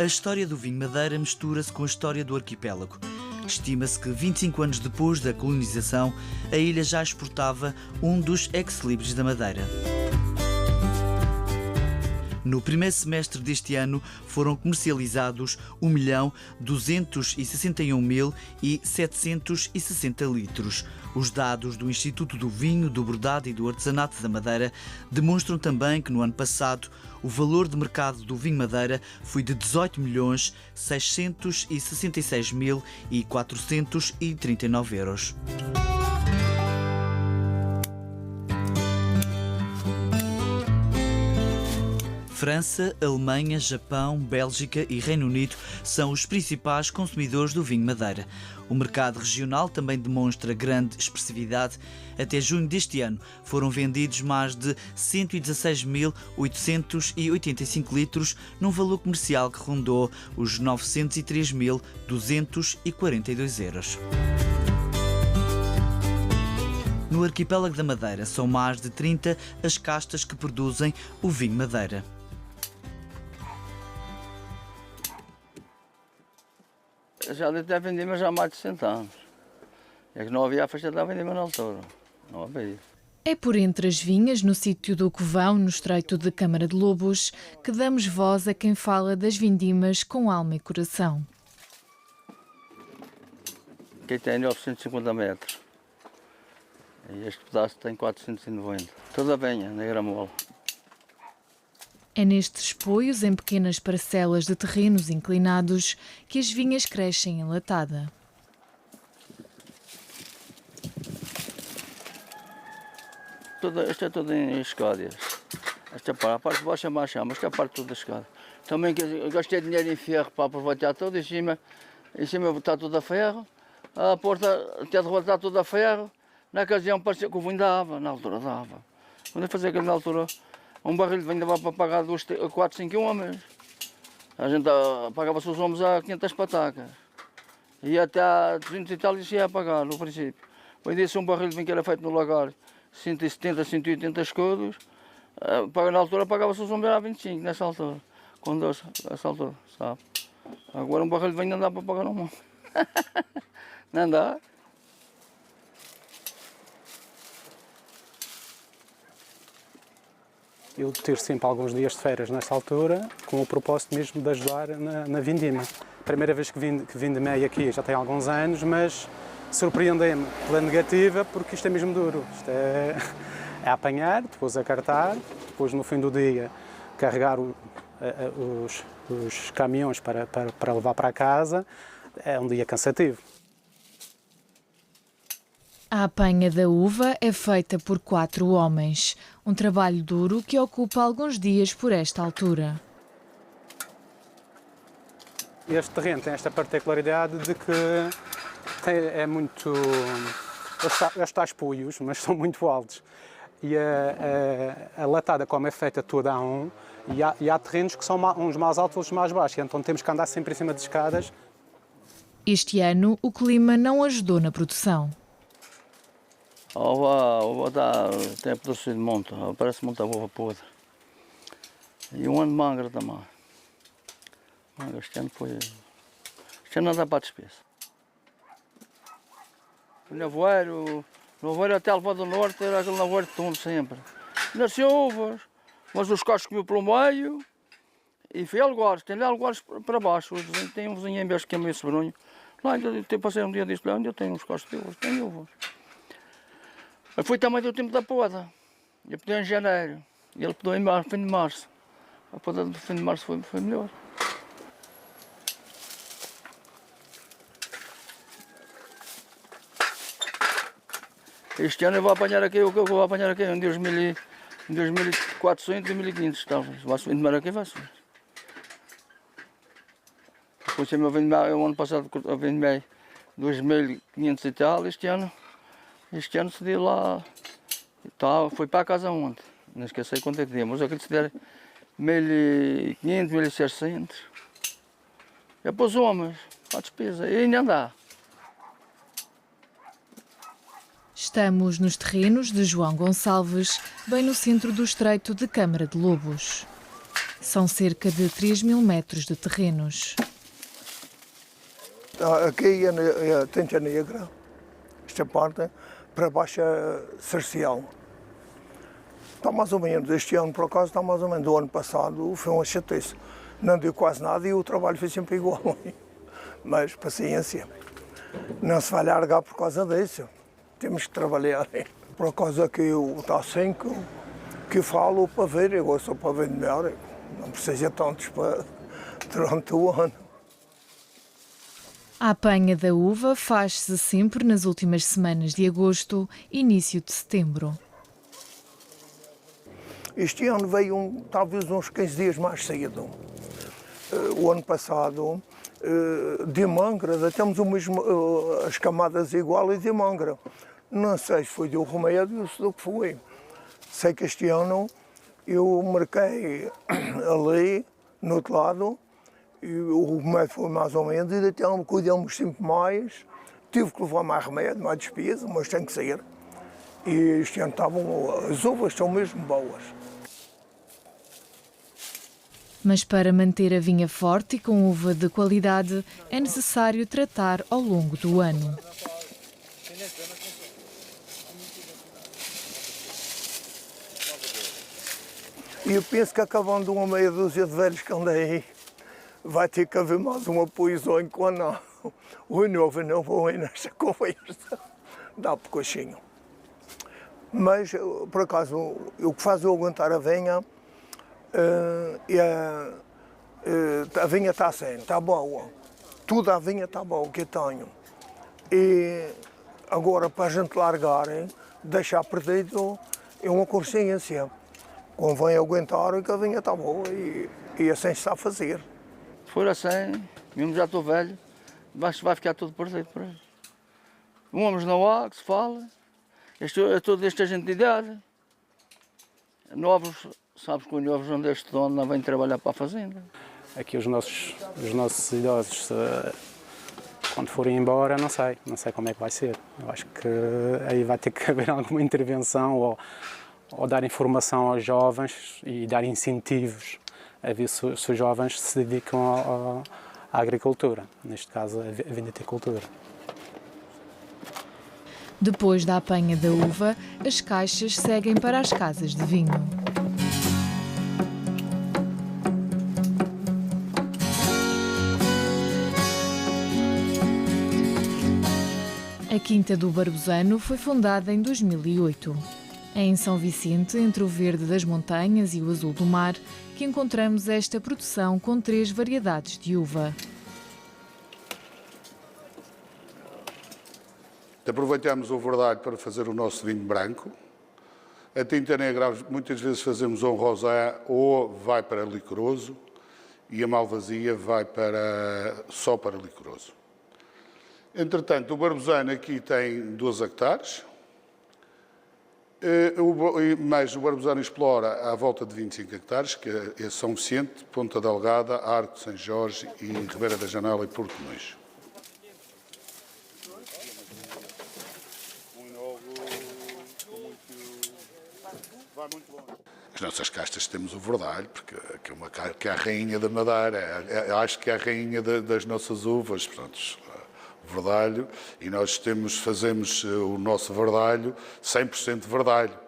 história do vinho Madeira mistura-se com a história do arquipélago. Estima-se que 25 anos depois da colonização, a ilha já exportava um dos ex-libris da Madeira. No primeiro semestre deste ano foram comercializados 1.261.760 litros. Os dados do Instituto do Vinho, do Bordado e do Artesanato da Madeira demonstram também que no ano passado o valor de mercado do vinho Madeira foi de 18.666.439 euros. França, Alemanha, Japão, Bélgica e Reino Unido são os principais consumidores do vinho Madeira. O mercado regional também demonstra grande expressividade. Até junho deste ano foram vendidos mais de 116.885 litros, num valor comercial que rondou os 903.242 euros. No arquipélago da Madeira são mais de 30 as castas que produzem o vinho Madeira. Já deve vender, mas já há mais de 60 anos. É que não havia a festa de vender na altura. Não havia. É por entre as vinhas, no sítio do Covão, no estreito de Câmara de Lobos, que damos voz a quem fala das vindimas com alma e coração. Aqui tem 950 metros. E este pedaço tem 490. Toda a venha, na gramola. É nestes poios, em pequenas parcelas de terrenos inclinados, que as vinhas crescem em latada. Esta é toda em escódias. Esta parte, a parte de baixo é mais chão, mas esta parte toda escada. Também gastei dinheiro em ferro para aproveitar tudo, em cima está tudo a ferro. A porta até de rua está tudo a ferro. Na ocasião parecia que o vinho dava, na altura dava. Quando eu fazia aquilo na altura, um barril de vinho dava para pagar 4, 5 homens. A gente pagava-se os homens a 500 patacas. E até a 200 e tal isso ia a pagar, no princípio. Hoje disse um barril de vinho que era feito no lagar, 170, 180 escudos. Na altura pagava-se os homens a 25, nessa altura. Com dois, nessa altura, sabe? Agora um barril de vinho não dá para pagar um homem. Não dá. Eu ter sempre alguns dias de férias nesta altura, com o propósito mesmo de ajudar na vindima. Primeira vez que vindimei aqui, já tem alguns anos, mas surpreendei-me pela negativa, porque isto é mesmo duro. Isto é apanhar, depois acartar, depois no fim do dia carregar os caminhões para levar para casa. É um dia cansativo. A apanha da uva é feita por 4 homens, um trabalho duro que ocupa alguns dias por esta altura. Este terreno tem esta particularidade de que é muito... Eles tais poios, mas são muito altos. E a latada, como é feita toda a um, e há terrenos que são uns mais altos, outros mais baixos, então temos que andar sempre em cima de escadas. Este ano, o clima não ajudou na produção. A uva tem produzido muito, parece muita uva podre. E um ano mangra também. Este ano não dá para a despesa. O nevoeiro até a Alva do Norte era aquele nevoeiro de tudo sempre. Nasceu uvas, mas os cachos comiam pelo meio e foi algoares, tem lá algoares para baixo. Tem um vizinho em vez que é meio sobrunho. Lá ainda passei um dia disto lá, ainda tenho uns cachos de uvas, tem uvas. Foi também do tempo da poda. Eu pedi em janeiro e ele pediu em fim de março. A poda do fim de março foi melhor. Este ano eu vou apanhar aqui o que eu vou apanhar aqui em 2.400, 2.500 talvez. Vai subir de mar aqui, vai subir. Depois eu o ano passado eu vendi 2.500 e tal, este ano se deu lá, tá, foi para a casa ontem, não esqueci quanto é que deu, mas eu queria se der 1.500, 1.600. É para os homens, para a despesa, e ainda dá. Estamos nos terrenos de João Gonçalves, bem no centro do estreito de Câmara de Lobos. São cerca de 3.000 metros de terrenos. Aqui é a Tinta Negra, esta parte, para baixo é Cercial. Está mais ou menos, este ano por acaso está mais ou menos, do ano passado foi uma chatice. Não deu quase nada e o trabalho foi sempre igual. Mas paciência, não se vai largar por causa disso. Temos que trabalhar. Por acaso aqui está assim que falo para ver, eu sou para ver melhor, não precisa tantos para durante o ano. A apanha da uva faz-se sempre nas últimas semanas de agosto e início de setembro. Este ano veio talvez uns 15 dias mais cedo. O ano passado, de Mangra, temos o mesmo, as camadas iguais de Mangra. Não sei se foi do remédio ou se do que foi. Sei que este ano eu marquei ali, no outro lado, e o remédio foi mais ou menos, e até cuidamos sempre mais. Tive que levar mais remédio, mais despesa, mas tem que ser. E este ano as uvas estão mesmo boas. Mas para manter a vinha forte e com uva de qualidade, é necessário tratar ao longo do ano. E eu penso que acabando uma meia dúzia de velhos que andam aí, vai ter que haver mais um apoio quando não. O novo não vou ir nesta conversa. Dá para coxinho. Mas, por acaso, o que faz eu aguentar a vinha, a vinha está assim, está boa. Tudo a vinha está boa, o que eu tenho. E agora, para a gente largar, deixar perdido, é uma consciência. Convém aguentar que a vinha está boa e assim se está a fazer. Se for assim, mesmo já estou velho, vai ficar tudo perdido por aí. Homens não há, que se fala. É toda esta gente de idade. Novos, sabes que os novos onde este dono não vêm trabalhar para a fazenda. Aqui os nossos idosos, quando forem embora, não sei como é que vai ser. Eu acho que aí vai ter que haver alguma intervenção ou dar informação aos jovens e dar incentivos a ver se os jovens se dedicam à agricultura, neste caso a viticultura. Depois da apanha da uva, as caixas seguem para as casas de vinho. A Quinta do Barbosano foi fundada em 2008. É em São Vicente, entre o verde das montanhas e o azul do mar, que encontramos esta produção com 3 variedades de uva. Aproveitamos o verdalho para fazer o nosso vinho branco. A tinta negra, muitas vezes fazemos um rosé ou vai para licoroso e a malvasia vai só para licoroso. Entretanto, o Barbosano aqui tem 12 hectares, mas o Barbosano explora à volta de 25 hectares, que é São Vicente, Ponta Delgada, Arco de São Jorge e Ribeira da Janela e Porto Mães. As nossas castas temos o verdalho, porque é a rainha da Madeira, acho que é a rainha das nossas uvas, portanto, o verdalho, e nós fazemos o nosso verdalho 100% verdalho.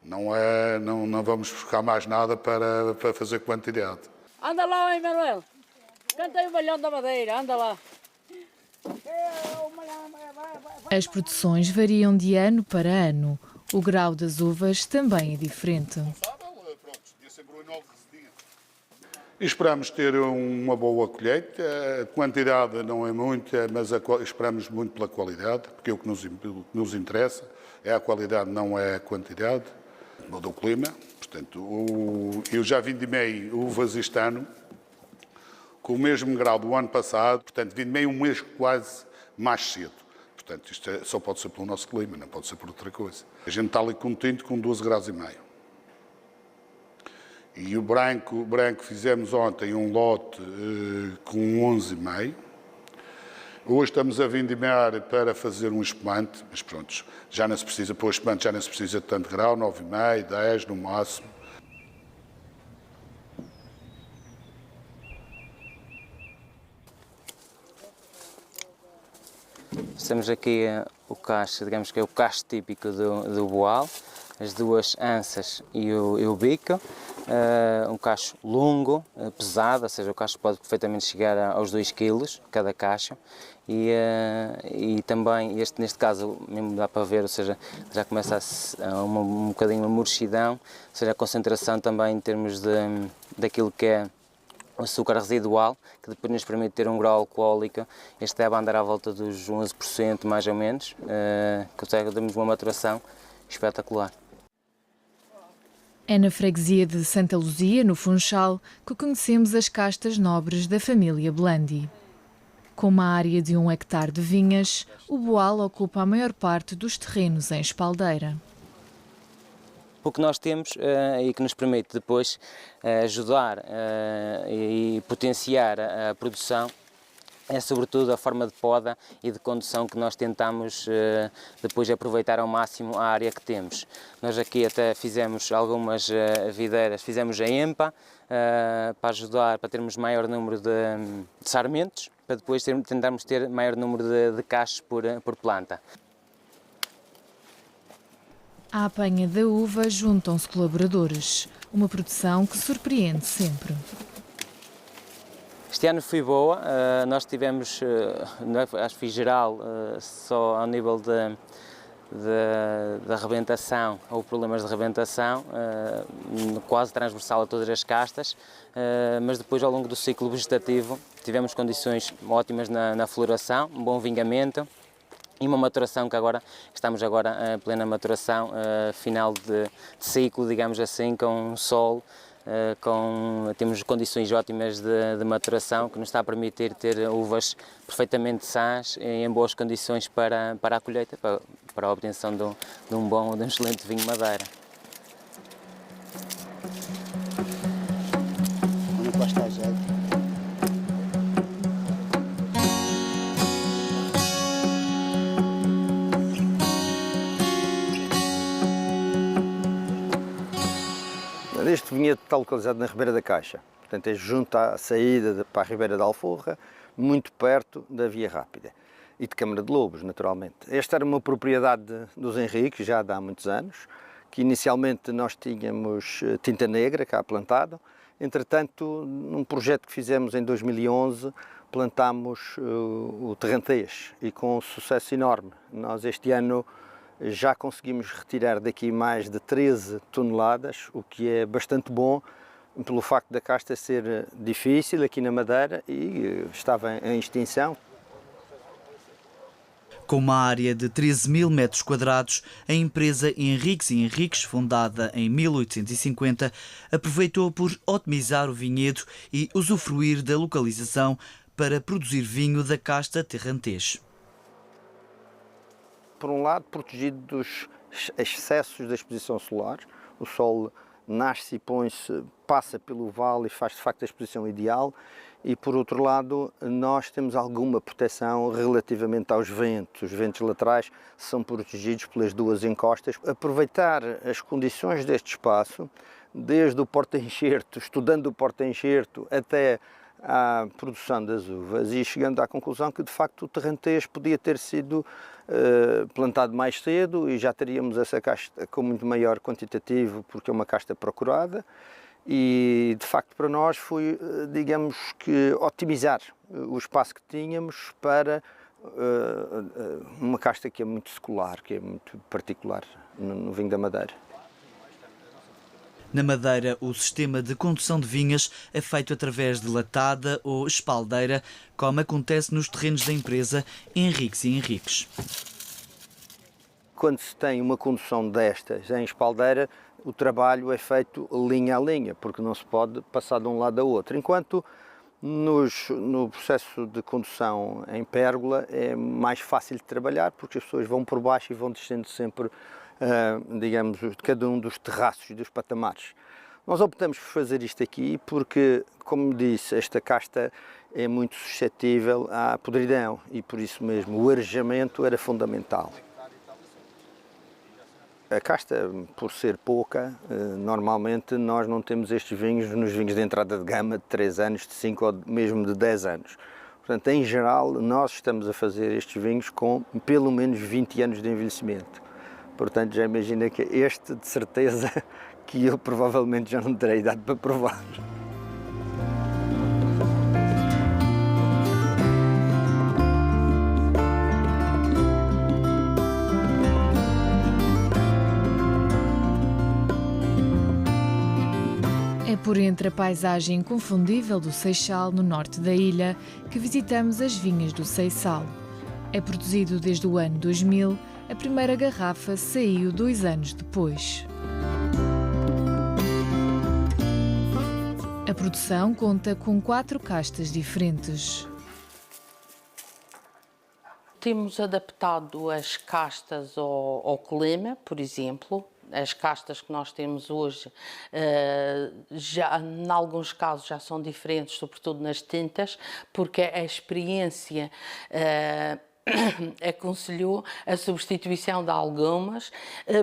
Não vamos buscar mais nada para fazer quantidade. Anda lá, Emanuel, canta aí o Malhão da Madeira, anda lá. As produções variam de ano para ano. O grau das uvas também é diferente. E esperamos ter uma boa colheita. A quantidade não é muita, mas esperamos muito pela qualidade, porque o que nos interessa é a qualidade, não é a quantidade. Muda o clima, portanto, eu já vindimei uvas este ano com o mesmo grau do ano passado, portanto, vindimei um mês quase mais cedo. Portanto, isto só pode ser pelo nosso clima, não pode ser por outra coisa. A gente está ali com tinto com 12,5 graus. E o branco fizemos ontem um lote com 11,5. Hoje estamos a vindimar para fazer um espumante, mas pronto, já não se precisa, para o espumante já não se precisa de tanto grau, 9,5, 10 no máximo. Temos aqui o cacho, digamos que é o cacho típico do boal, as duas anças e o bico. Um cacho longo, pesado, ou seja, o cacho pode perfeitamente chegar aos 2 kg, cada cacho, e também, neste caso, mesmo dá para ver, ou seja, já começa um bocadinho a murchidão, ou seja, a concentração também em termos daquilo que é o açúcar residual, que depois nos permite ter um grau alcoólico. Este deve andar à volta dos 11%, mais ou menos, que temos uma maturação espetacular. É na freguesia de Santa Luzia, no Funchal, que conhecemos as castas nobres da família Blandi. Com uma área de 1 hectare de vinhas, o boal ocupa a maior parte dos terrenos em espaldeira. O que nós temos e que nos permite depois ajudar e potenciar a produção é sobretudo a forma de poda e de condução que nós tentamos depois aproveitar ao máximo a área que temos. Nós aqui até fizemos algumas videiras, fizemos a EMPA para ajudar, para termos maior número de sarmentos, para depois tentarmos ter maior número de cachos por planta. À apanha da uva juntam-se colaboradores, uma produção que surpreende sempre. Este ano foi boa, nós tivemos, acho que foi geral, só ao nível da rebentação, ou problemas de rebentação, quase transversal a todas as castas, mas depois ao longo do ciclo vegetativo tivemos condições ótimas na floração, um bom vingamento e uma maturação que agora, estamos agora em plena maturação, final de ciclo, digamos assim, com sol. Temos condições ótimas de maturação que nos está a permitir ter uvas perfeitamente sãs e em boas condições para a colheita, para a obtenção de um bom ou de um excelente vinho Madeira. Este vinhedo está localizado na Ribeira da Caixa, portanto é junto à saída para a Ribeira da Alforra, muito perto da Via Rápida e de Câmara de Lobos, naturalmente. Esta era uma propriedade dos Henriques, já há muitos anos, que inicialmente nós tínhamos tinta negra cá plantado, entretanto, num projeto que fizemos em 2011, plantámos o terrantês e com um sucesso enorme. Nós este ano já conseguimos retirar daqui mais de 13 toneladas, o que é bastante bom, pelo facto da casta ser difícil aqui na Madeira e estava em extinção. Com uma área de 13.000 metros quadrados, a empresa Henriques e Henriques, fundada em 1850, aproveitou por otimizar o vinhedo e usufruir da localização para produzir vinho da casta terrantês. Por um lado, protegido dos excessos da exposição solar, o sol nasce e põe-se, passa pelo vale e faz de facto a exposição ideal, e por outro lado nós temos alguma proteção relativamente aos ventos. Os ventos laterais são protegidos pelas duas encostas. Aproveitar as condições deste espaço, desde o porta-enxerto, estudando o porta-enxerto até à produção das uvas e chegando à conclusão que de facto o terrantês podia ter sido plantado mais cedo e já teríamos essa casta com muito maior quantitativo, porque é uma casta procurada, e de facto para nós foi, digamos que, otimizar o espaço que tínhamos para uma casta que é muito secular, que é muito particular no vinho da Madeira. Na Madeira, o sistema de condução de vinhas é feito através de latada ou espaldeira, como acontece nos terrenos da empresa Henriques e Henriques. Quando se tem uma condução destas em espaldeira, o trabalho é feito linha a linha, porque não se pode passar de um lado ao outro. Enquanto no processo de condução em pérgola é mais fácil de trabalhar, porque as pessoas vão por baixo e vão descendo sempre, digamos, de cada um dos terraços e dos patamares. Nós optamos por fazer isto aqui porque, como disse, esta casta é muito suscetível à podridão e por isso mesmo o arejamento era fundamental. A casta, por ser pouca, normalmente nós não temos estes vinhos nos vinhos de entrada de gama de 3 anos, de 5 ou mesmo de 10 anos. Portanto, em geral, nós estamos a fazer estes vinhos com pelo menos 20 anos de envelhecimento. Portanto, já imagina que este, de certeza, que eu provavelmente já não terei idade para provar. É por entre a paisagem inconfundível do Seixal, no norte da ilha, que visitamos as vinhas do Seixal. É produzido desde o ano 2000, a primeira garrafa saiu 2 anos depois. A produção conta com 4 castas diferentes. Temos adaptado as castas ao clima, por exemplo. As castas que nós temos hoje, já, em alguns casos, já são diferentes, sobretudo nas tintas, porque a experiência aconselhou a substituição de algumas,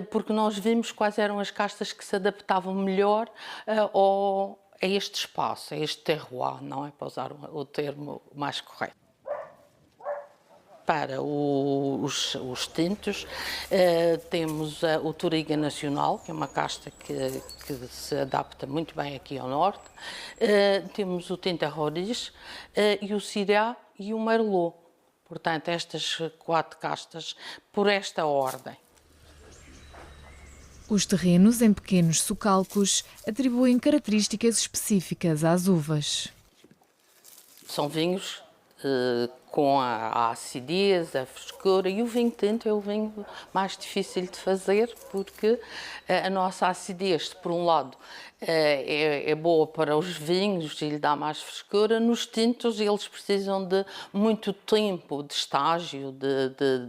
porque nós vimos quais eram as castas que se adaptavam melhor a este espaço, a este terroir, não é? Para usar o termo mais correto. Para os tintos, temos o Touriga Nacional, que é uma casta que se adapta muito bem aqui ao norte. Temos o Tinta Roriz e o Syrah e o Merlot. Portanto, estas 4 castas por esta ordem. Os terrenos, em pequenos socalcos, atribuem características específicas às uvas. São vinhos com a acidez, a frescura, e o vinho tinto é o vinho mais difícil de fazer, porque a nossa acidez, por um lado, é boa para os vinhos e lhe dá mais frescura. Nos tintos eles precisam de muito tempo de estágio,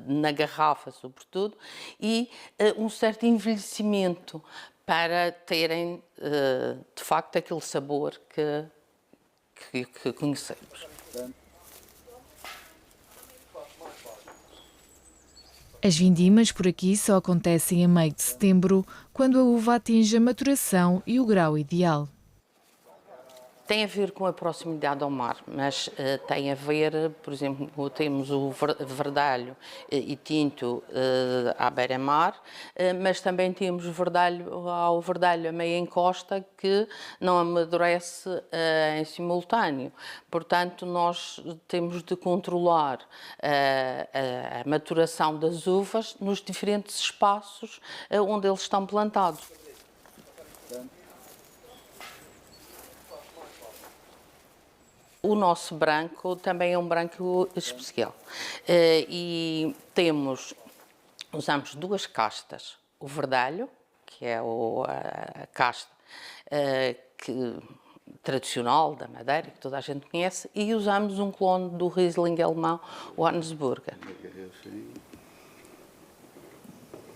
na garrafa sobretudo, e um certo envelhecimento para terem, de facto, aquele sabor que conhecemos. As vindimas por aqui só acontecem a meio de setembro, quando a uva atinge a maturação e o grau ideal. Tem a ver com a proximidade ao mar, mas tem a ver, por exemplo, temos o verdalho e tinto à beira-mar, mas também temos ao verdalho a meia encosta que não amadurece em simultâneo. Portanto, nós temos de controlar a maturação das uvas nos diferentes espaços onde eles estão plantados. O nosso branco também é um branco especial e usamos 2 castas, o verdalho, que é a casta tradicional da Madeira, que toda a gente conhece, e usamos um clone do Riesling alemão, o Arnsburger.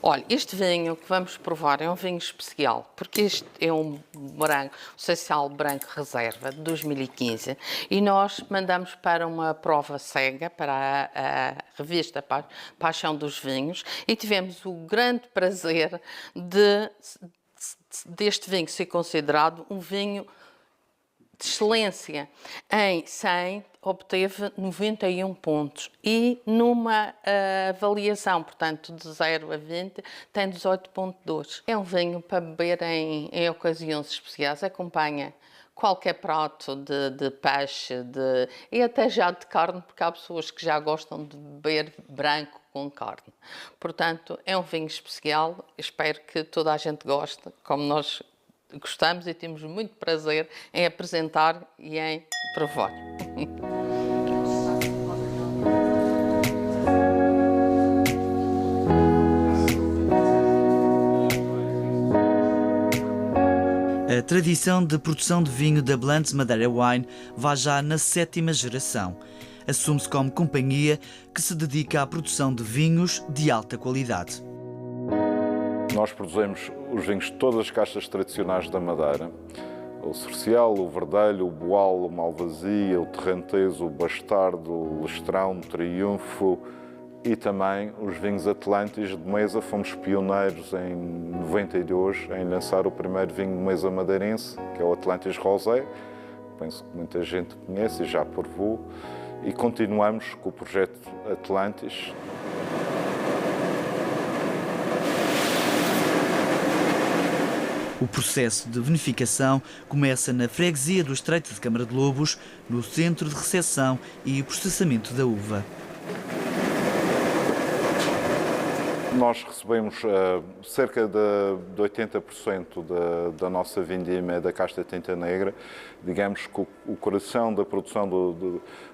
Olha, este vinho que vamos provar é um vinho especial, porque este é um branco, o Seixal Branco Reserva, de 2015, e nós mandamos para uma prova cega, para a revista Paixão dos Vinhos, e tivemos o grande prazer deste vinho ser considerado um vinho de excelência. Em 100 obteve 91 pontos e numa avaliação, portanto, de 0 a 20, tem 18,2. É um vinho para beber em ocasiões especiais, acompanha qualquer prato de peixe e até já de carne, porque há pessoas que já gostam de beber branco com carne. Portanto, é um vinho especial, espero que toda a gente goste, como nós gostamos e temos muito prazer em apresentar e em provar. A tradição de produção de vinho da Blantes Madeira Wine vai já na 7ª geração. Assume-se como companhia que se dedica à produção de vinhos de alta qualidade. Nós produzimos os vinhos de todas as castas tradicionais da Madeira. O Cercial, o Verdelho, o Boal, o Malvasia, o Terrantez, o Bastardo, o Lestrão, o Triunfo e também os vinhos Atlantis de mesa. Fomos pioneiros em 92 em lançar o primeiro vinho de mesa madeirense, que é o Atlantis Rosé. Penso que muita gente conhece e já provou. e continuamos com o projeto Atlantis. O processo de vinificação começa na freguesia do Estreito de Câmara de Lobos, no centro de recepção e processamento da uva. Nós recebemos cerca de 80% da nossa vindima da casta tinta negra. Digamos que o coração da produção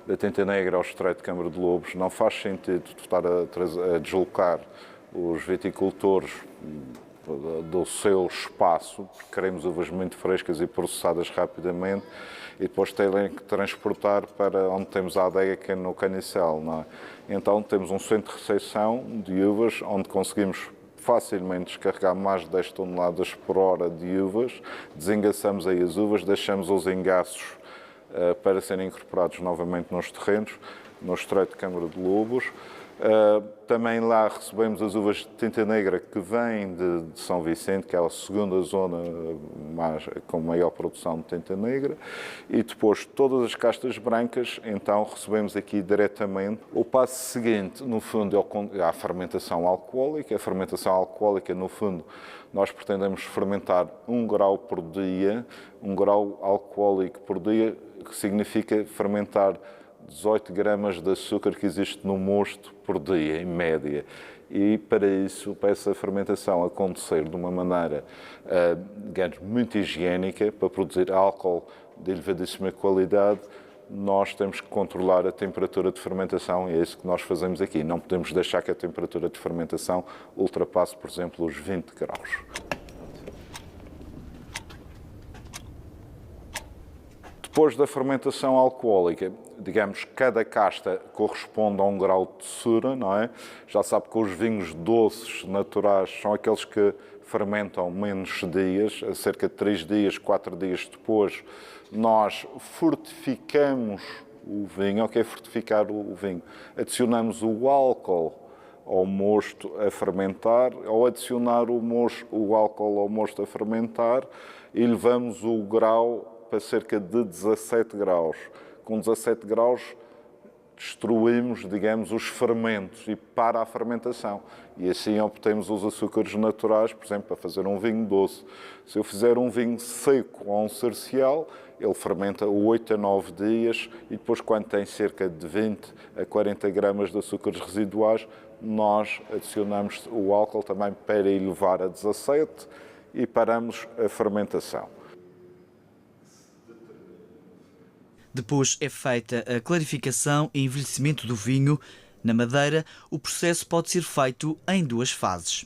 da tinta negra ao Estreito de Câmara de Lobos não faz sentido estar a deslocar os viticultores do seu espaço, porque queremos uvas muito frescas e processadas rapidamente, e depois terem que transportar para onde temos a adega, que é no Canicel, não é? Então temos um centro de recepção de uvas, onde conseguimos facilmente descarregar mais de 10 toneladas por hora de uvas, desengaçamos aí as uvas, deixamos os engaços para serem incorporados novamente nos terrenos, no Estreito de Câmara de Lobos. Também lá recebemos as uvas de tinta negra que vêm de São Vicente, que é a segunda zona com maior produção de tinta negra, e depois todas as castas brancas, então recebemos aqui diretamente. O passo seguinte, no fundo, é a fermentação alcoólica. A fermentação alcoólica, no fundo, nós pretendemos fermentar 1 grau por dia, 1 grau alcoólico por dia, que significa fermentar 18 gramas de açúcar que existe no mosto por dia, em média. E para isso, para essa fermentação acontecer de uma maneira, digamos, muito higiênica, para produzir álcool de elevadíssima qualidade, nós temos que controlar a temperatura de fermentação, e é isso que nós fazemos aqui. Não podemos deixar que a temperatura de fermentação ultrapasse, por exemplo, os 20 graus. Depois da fermentação alcoólica, digamos, cada casta corresponde a um grau de doçura, não é? Já sabe que os vinhos doces naturais são aqueles que fermentam menos dias, a cerca de 3 dias, 4 dias depois, nós fortificamos o vinho. O que é fortificar o vinho? Adicionamos o álcool ao mosto a fermentar, ao adicionar o álcool ao mosto a fermentar, elevamos o grau para cerca de 17 graus. Com 17 graus destruímos, digamos, os fermentos e para a fermentação. E assim obtemos os açúcares naturais, por exemplo, para fazer um vinho doce. Se eu fizer um vinho seco ou um cercial, ele fermenta 8 a 9 dias e depois, quando tem cerca de 20 a 40 gramas de açúcares residuais, nós adicionamos o álcool também para elevar a 17 e paramos a fermentação. Depois é feita a clarificação e envelhecimento do vinho. Na Madeira, o processo pode ser feito em 2 fases.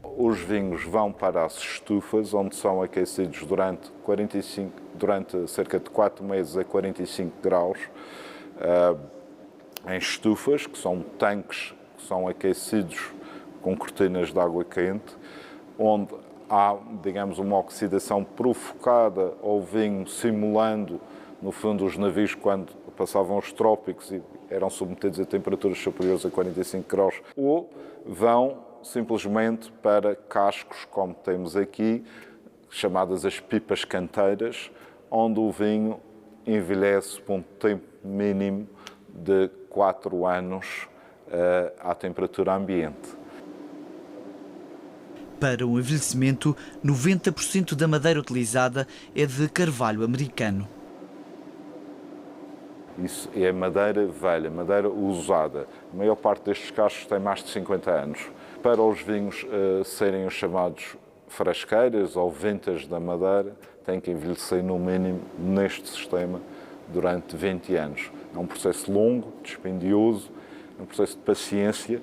Os vinhos vão para as estufas, onde são aquecidos durante cerca de 4 meses a 45 graus, em estufas, que são tanques que são aquecidos com cortinas de água quente, onde há, digamos, uma oxidação provocada ao vinho, simulando, no fundo, os navios quando passavam os trópicos e eram submetidos a temperaturas superiores a 45 graus, ou vão simplesmente para cascos, como temos aqui, chamadas as pipas canteiras, onde o vinho envelhece por um tempo mínimo de 4 anos à temperatura ambiente. Para o envelhecimento, 90% da madeira utilizada é de carvalho americano. Isso é madeira velha, madeira usada. A maior parte destes cachos tem mais de 50 anos. Para os vinhos serem os chamados frasqueiras ou ventas da madeira, têm que envelhecer no mínimo neste sistema durante 20 anos. É um processo longo, dispendioso, é um processo de paciência,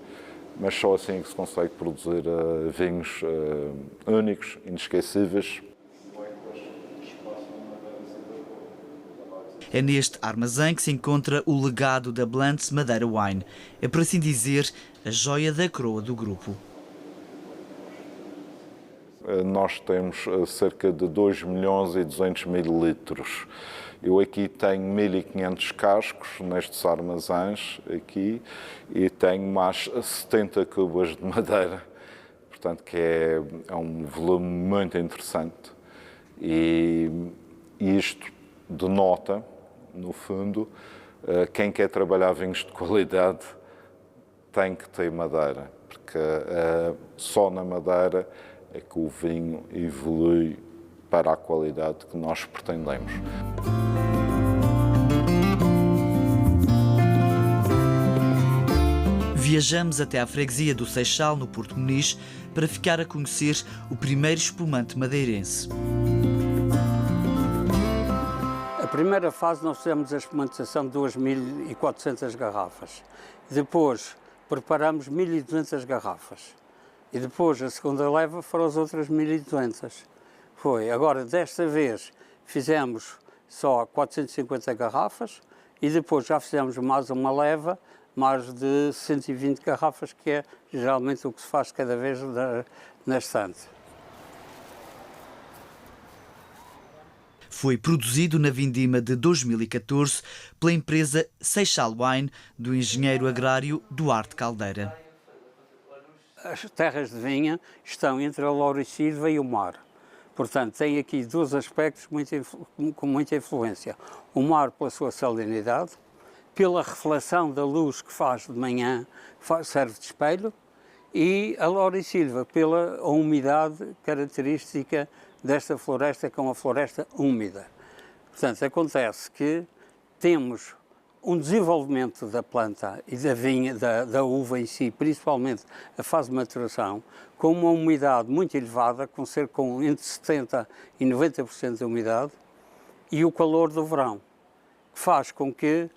mas só assim é que se consegue produzir vinhos únicos, inesquecíveis. É neste armazém que se encontra o legado da Blantes Madeira Wine. É, por assim dizer, a joia da coroa do grupo. Nós temos cerca de 2 milhões e 200 mil litros. Eu aqui tenho 1.500 cascos nestes armazéns aqui e tenho mais 70 cubas de madeira, portanto que é um volume muito interessante. E isto denota, no fundo, quem quer trabalhar vinhos de qualidade tem que ter madeira, porque só na madeira é que o vinho evolui para a qualidade que nós pretendemos. Viajamos até à freguesia do Seixal, no Porto Muniz, para ficar a conhecer o primeiro espumante madeirense. A primeira fase nós fizemos a espumatização de 2.400 garrafas. Depois preparamos 1.200 garrafas. E depois a segunda leva foram as outras 1.200. Foi. Agora, desta vez, fizemos só 450 garrafas e depois já fizemos mais uma leva, mais de 120 garrafas, que é geralmente o que se faz cada vez na estante. Foi produzido na vindima de 2014 pela empresa Seixal Wine, do engenheiro agrário Duarte Caldeira. As terras de vinha estão entre a Laurisilva e o mar. Portanto, tem aqui dois aspectos com muita influência. O mar pela sua salinidade, pela reflexão da luz que faz de manhã, serve de espelho, e a Laurisilva pela umidade característica desta floresta, que é uma floresta úmida. Portanto, acontece que temos um desenvolvimento da planta e da vinha, da uva em si, principalmente a fase de maturação, com uma umidade muito elevada, com entre 70% e 90% de umidade, e o calor do verão, que faz com que,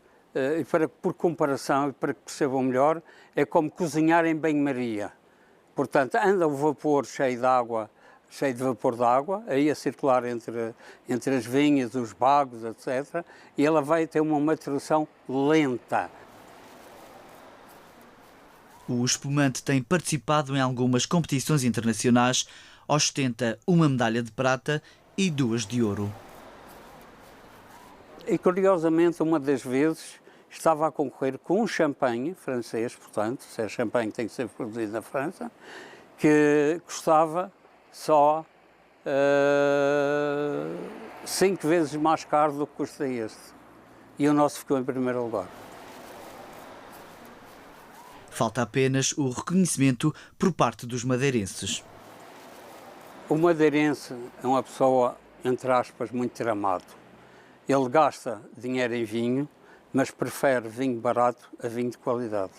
por comparação e para que percebam melhor, é como cozinhar em banho-maria. Portanto, anda o vapor cheio de água, cheio de vapor de água, aí a circular entre as vinhas, os bagos, etc. E ela vai ter uma maturação lenta. O espumante tem participado em algumas competições internacionais, ostenta uma medalha de prata e 2 de ouro. E curiosamente, uma das vezes, estava a concorrer com um champanhe francês, portanto, se é champanhe tem que ser produzido na França, que custava só 5 vezes mais caro do que custa este. E o nosso ficou em primeiro lugar. Falta apenas o reconhecimento por parte dos madeirenses. O madeirense é uma pessoa, entre aspas, muito tramado. Ele gasta dinheiro em vinho, mas prefere vinho barato a vinho de qualidade.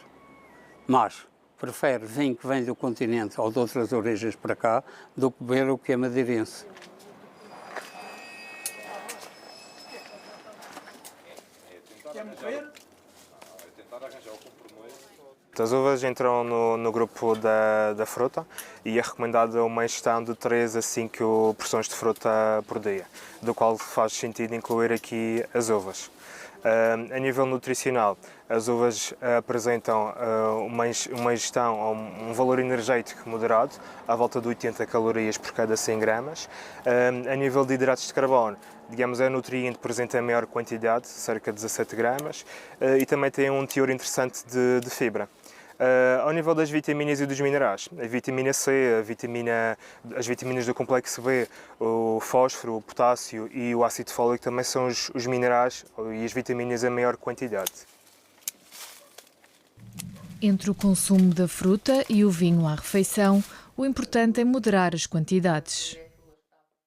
Mas prefere vinho que vem do continente ou de outras origens para cá do que beber o que é madeirense. As uvas entram no grupo da fruta e é recomendada uma ingestão de 3 a 5 porções de fruta por dia, do qual faz sentido incluir aqui as uvas. A nível nutricional, as uvas apresentam uma ingestão, um valor energético moderado, à volta de 80 calorias por cada 100 gramas. A nível de hidratos de carbono, digamos, é nutriente presente em maior quantidade, cerca de 17 gramas, e também tem um teor interessante de fibra. Ao nível das vitaminas e dos minerais, a vitamina C, as vitaminas do complexo B, o fósforo, o potássio e o ácido fólico também são os minerais e as vitaminas em maior quantidade. Entre o consumo da fruta e o vinho à refeição, o importante é moderar as quantidades.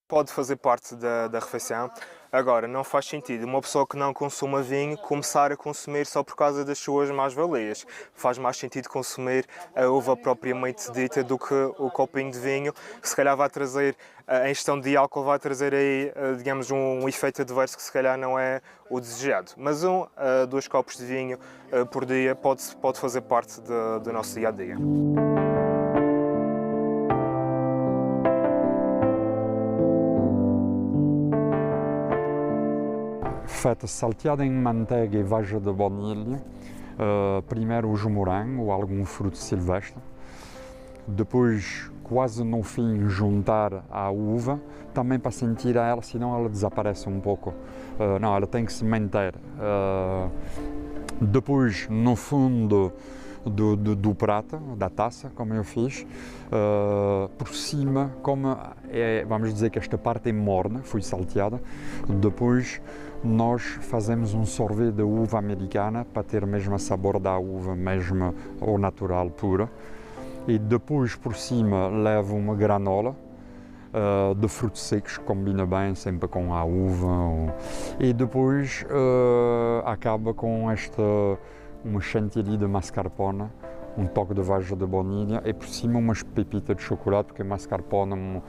Pode fazer parte da refeição. Agora, não faz sentido uma pessoa que não consuma vinho começar a consumir só por causa das suas mais-valias. Faz mais sentido consumir a uva propriamente dita do que o copinho de vinho, que se calhar vai trazer, a ingestão de álcool vai trazer aí, digamos, um efeito adverso que se calhar não é o desejado. Mas 1 a 2 copos de vinho por dia pode fazer parte do nosso dia-a-dia. Feta salteada em manteiga e veja de baunilha, primeiro os morangos ou algum fruto silvestre, depois quase no fim juntar a uva, também para sentir a ela, senão ela desaparece um pouco, não, ela tem que se manter. Depois no fundo do prato, da taça, como eu fiz, por cima, como vamos dizer que esta parte é morna, foi salteada, depois nós fazemos um sorvete de uva americana para ter mesmo o sabor da uva, mesmo ao natural, pura. E depois, por cima, levo uma granola de frutos secos, que combina bem sempre com a uva. E depois acaba com uma chantilly de mascarpone, um toque de vagem de baunilha e por cima umas pepitas de chocolate, porque mascarpone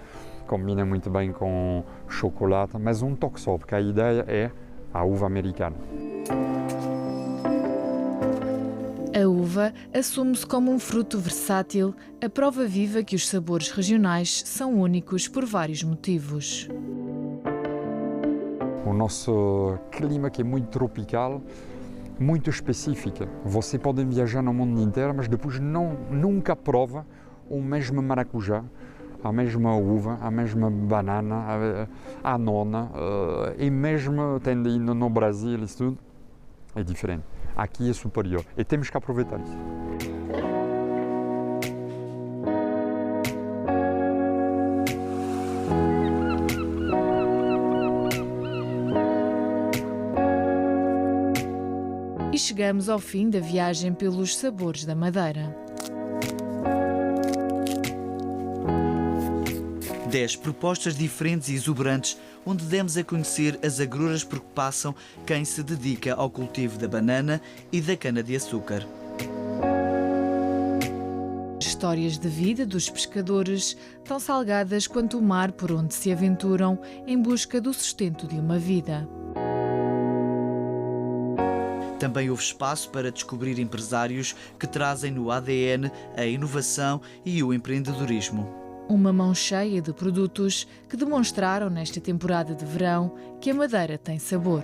combina muito bem com chocolate, mas um toque só, porque a ideia é a uva americana. A uva assume-se como um fruto versátil, a prova viva que os sabores regionais são únicos por vários motivos. O nosso clima, que é muito tropical, muito específico. Você pode viajar no mundo inteiro, mas depois nunca prova o mesmo maracujá, a mesma uva, a mesma banana, a nona, e mesmo tendo ido no Brasil, isso tudo é diferente. Aqui é superior e temos que aproveitar isso. E chegamos ao fim da viagem pelos sabores da Madeira. 10 propostas diferentes e exuberantes, onde demos a conhecer as agruras por que passam quem se dedica ao cultivo da banana e da cana-de-açúcar. Histórias de vida dos pescadores, tão salgadas quanto o mar por onde se aventuram em busca do sustento de uma vida. Também houve espaço para descobrir empresários que trazem no ADN a inovação e o empreendedorismo. Uma mão cheia de produtos que demonstraram nesta temporada de verão que a Madeira tem sabor.